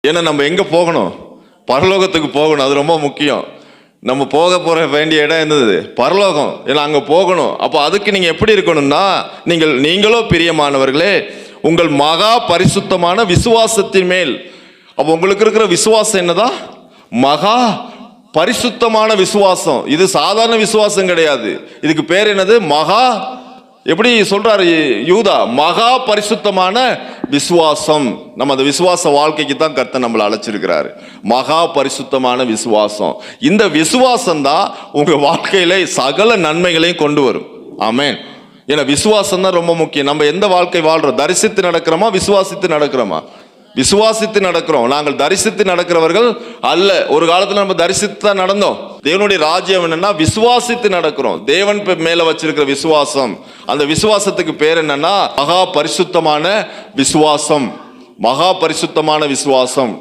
ஏன்னா நம்ம எங்க போகணும்? பரலோகத்துக்கு போகணும். அது ரொம்ப முக்கியம். நம்ம போக போற வேண்டிய இடம் என்னது? பரலோகம். ஏன்னா அங்க போகணும். அப்போ அதுக்கு நீங்க எப்படி இருக்கணும்னா, நீங்களோ பிரியமானவர்களே, உங்கள் மகா பரிசுத்தமான விசுவாசத்தின் மேல். அப்போ உங்களுக்கு இருக்கிற விசுவாசம் என்னதான்? மகா பரிசுத்தமான விசுவாசம். இது சாதாரண விசுவாசம் கிடையாது. இதுக்கு பேர் என்னது? மகா, எப்படி சொல்றாரு யூதா, மகா பரிசுத்தமான விசுவாசம். நம்ம அந்த விசுவாச வாழ்க்கைக்கு தான் கர்த்தர் நம்மளை அழைச்சிருக்கிறாரு. மகா பரிசுத்தமான விசுவாசம். இந்த விசுவாசம் தான் உங்க வாழ்க்கையில சகல நன்மைகளையும் கொண்டு வரும். ஆமென். ஏன்னா விசுவாசம் தான் ரொம்ப முக்கியம். நம்ம எந்த வாழ்க்கை வாழ்றோம்? தரிசித்து நடக்கிறோமா, விசுவாசித்து நடக்கிறோமா? விசுவாசித்து நடக்கிறோம். நாங்கள் தரிசித்து நடக்கிறவர்கள் அல்ல. ஒரு காலத்துல நம்ம தரிசித்து தான் நடந்தோம். தேவனுடைய ராஜ்யம் என்னன்னா விசுவாசித்து நடக்கிறோம். தேவன் மேல வச்சிருக்கிற விசுவாசம். அந்த விசுவாசத்துக்கு பேர் என்னன்னா மகா பரிசுத்தமான விசுவாசம். மகா பரிசுத்தமான விசுவாசம்.